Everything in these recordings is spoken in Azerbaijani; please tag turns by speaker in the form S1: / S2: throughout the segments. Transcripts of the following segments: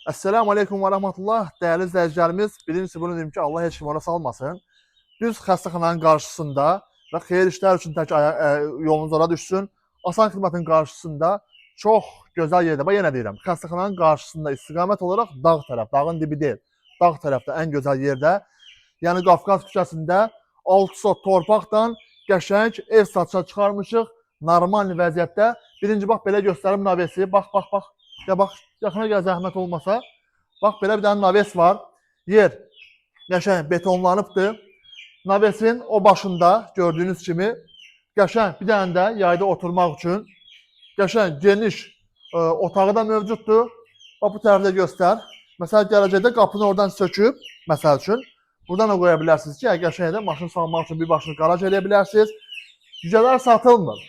S1: Esselamu Aleyküm və Rəhmətullah. Dəyərli izləyicilərimiz, birincisi bunu deyim ki, Allah heç kim ora salmasın. Düz xəstəxananın qarşısında və xeyir işlər üçün tək yolunuz ora düşsün. Asan xidmətin qarşısında çox gözəl yerdə. Bax, yenə deyirəm, xəstəxananın qarşısında istiqamət olaraq dağ tərəf, dağın dibi deyil, dağ tərəfdə ən gözəl yerdə. Yəni Qafqaz küçəsində 6 sot torpaqdan qəşəng ev satışa çıxarmışıq. Normal vəziyyətdə. Birinci bax belə göstərim navesi. Bax. Ya bax, yaxına gəl zəhmət olmasa. Bax, belə bir dənə naves var. Yer qəşəng betonlanıbdır. Navesin o başında gördüyünüz kimi qəşəng bir dənə də yayda oturmaq üçün qəşəng geniş otağı da mövcuddur. Bax, bu tərəfdə göstər. Məsələn, gələcəkdə qapını oradan söküb, məsəl üçün, buradan da qoya bilərsiniz ki, qəşəngdə maşın salmaq üçün bir başını qaraj eləyə bilərsiniz. Cücələr satılmır.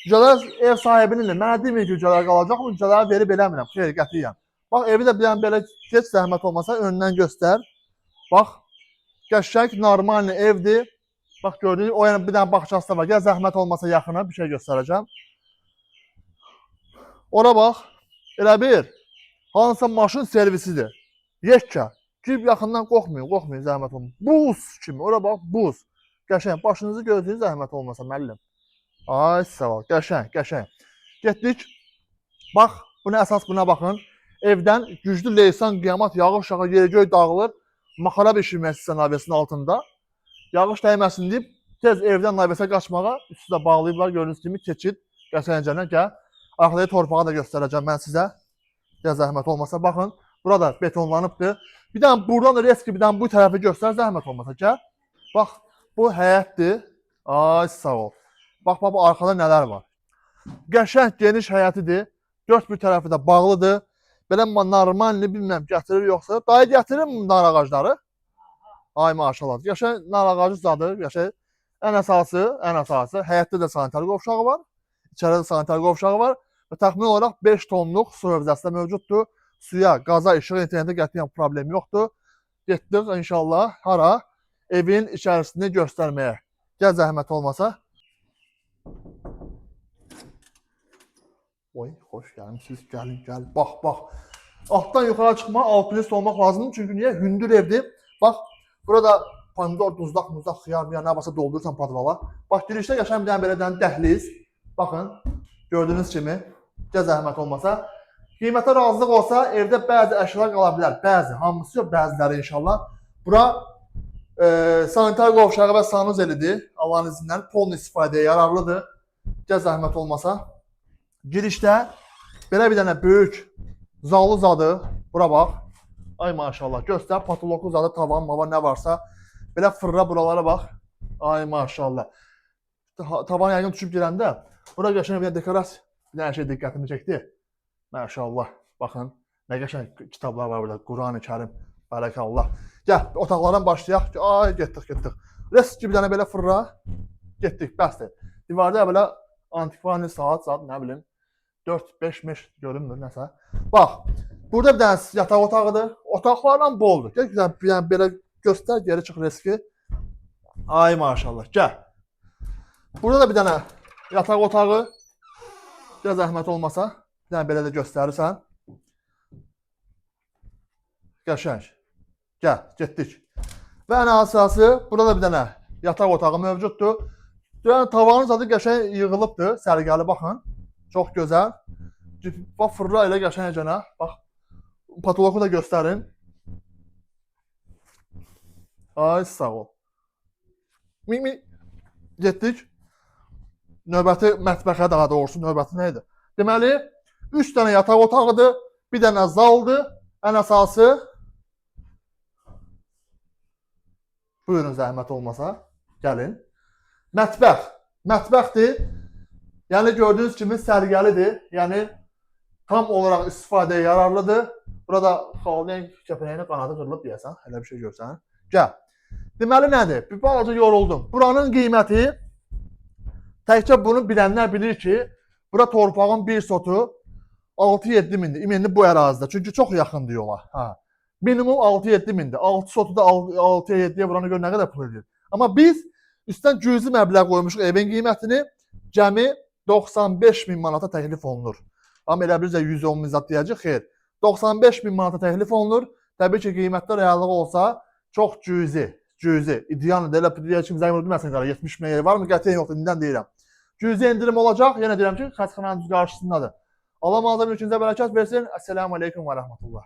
S1: Cücələr ev sahibinin mənə deməyin ki, cücələr qalacaq mı? Cücələri verib eləmirəm. Xeyr, qətiyyən. Bax, evi də bir dənə belə geç zəhmət olmasa öndən göstər. Bax, qəşəng, normal evdir. Bax, gördüyünüz, o yana bir dənə bağçası da var. Gəl zəhmət olmasa yaxına bir şey göstərəcəm. Ora bax, elə bir, hansısa maşın servisidir. Yekə. Gib yaxından qorxmayın zəhmət olmasa. Buz kimi, ora bax, buz. Qəşəng, başınızı gördüyünüz zəhmət olmasa, müəllim. Ay, sağ ol, qəşəng. Getdik. Bax, buna əsas buna baxın. Evdən güclü leysan, qiyamat, yağış yağır, yer-göy dağılır. Maxara bişirmək istəyirsən navesinin altında. Yağış dəyməsin deyib, tez evdən navesə qaçmağa, üstü də bağlayıblar, gördüyünüz kimi keçid. Qəşəngcənə gəl. Arxadakı torpağı da göstərəcəm mən sizə. Gəl zəhmət olmasa, baxın. Burada betonlanıbdır. Bir dənə buradan da reski bir dənə bu tərəfi göstər, zəhmət olmasa, gəl. Bax, bu həyətdir. Ay, sağ ol. Bax, bu arxada nələr var. Qəşəng, geniş həyətidir. Dörd bir tərəfi də bağlıdır. Belə normalini bilməm, gətirir yoxsa. Dayı gətirir mi nar ağacları? Ay, maşallah. Qəşəng nar ağacı zadır. Qəşəng. Ən əsası. Həyətdə də sanitar qovşağı var. İçəridə də sanitar qovşağı var. Və təxmin olaraq 5 tonluq su hövzəsi də mövcuddur. Suya, qaza, işıq, internetə qətiyyən problem yoxdur. Getdik inşallah hara? Evin içərisini göstərməyə. Gəl zəhmət olmasa. Oy, xoş gəlmişsiniz. Gəlin. Bax. Altdan yuxarı çıxma, alpinist olmaq lazımdır. Çünki niyə? Hündür evdir. Bax, burada pomidor, duzlaq, xiyar, nə varsa doldurursan padvala. Bax, girişdə yaşayan bir dənə belə dənə dəhliz. Baxın, gördüyünüz kimi, gəl zəhmət olmasa. Qiymətə razılıq olsa, evdə bəzi əşyalar qala bilər. Bəzi, hamısı yox, bəziləri inşallah. Bura sanitar qovşağı və sanuzelidir. Allahın izindən polnu istifadəyə yararlıdır. Gəl zəhmət olmasa. Girişdə belə bir dənə böyük zalı zadı. Bura bax. Ay maşallah. Göstər patologlu zadı, tavan, mava nə varsa. Belə fırra buralara bax. Ay maşallah. Tavan yəqin düşüb girəndə bura qəşəng bir dekorasiya. Bir dənə şey diqqətimi çəkdi. Maşallah. Baxın. Nə qəşəng kitablar var burada. Qurani Kərim. Bərəkallah. Gəl, otaqlardan başlayaq. Ay, getdik. Rəst bir dənə belə fırra. Getdik, bəsdir. Divarda belə antikvani saat, nə bilim. 4-5 görünmür, nəsə. Bax, burada bir dənə yataq otağıdır. Otaqlarla boldur. Gəl, bir dənə belə göstər, geri çıx reski. Ay maşallah, gəl. Burada da bir dənə yataq otağı. Gəl zəhmət olmasa. Bir dənə belə də göstərirsən. Qəşəng. Gəl, getdik. Və ən əsası, burada da bir dənə yataq otağı mövcuddur. Yəni, tavanın zadı qəşəng yığılıbdır. Sərgəli baxın. Çox gözəl. Bax, fırra elə qəşəngcənə. Bax, patologu da göstərin. Ay, sağ ol. Getdik. Növbəti mətbəxə daha doğrusu, növbəti nə idi? Deməli, 3 dənə yataq otağıdır, bir dənə zaldır. Ən əsası. Buyurun, zəhmət olmasa. Gəlin. Mətbəxdir. Yəni, gördüyünüz kimi sərgəlidir. Yəni, tam olaraq istifadəyə yararlıdır. Burada xalqın kəpənəyinin qanadı qırılıb deyəsən. Elə bir şey görsən. Gəl. Deməli, nədir? Bir balaca yoruldum. Buranın qiyməti, təkcə bunu bilənlər bilir ki, bura torpağın bir sotu 6-7 mindir. İmindi bu ərazidə. Çünki çox yaxındır yola. Minimum 6-7 mindir. 6 sotu da 6-7-yə vurana görə nə qədər pul edir. Amma biz üstdən cüzi məbləğ qoymuşuq evin qiymətini. Cəmi 95 min manata təklif olunur. Amma elə bilirsə 110 min zat deyəcək, xeyr. 95 bin manata təklif olunur. Təbii ki, qiymətdə reallığı olsa çox cüzi. İdeal də elə deyək ki, zəng vurdu məsələn 70 min var mı? Qətiyyən yoxdur, indidən deyirəm. Cüzi indirim olacaq. Yenə deyirəm ki, xəstəxananın qarşısındadır. Allah malzəmə üçün də bərəkət versin. Əssəlamu əleykum və rəhmətullah.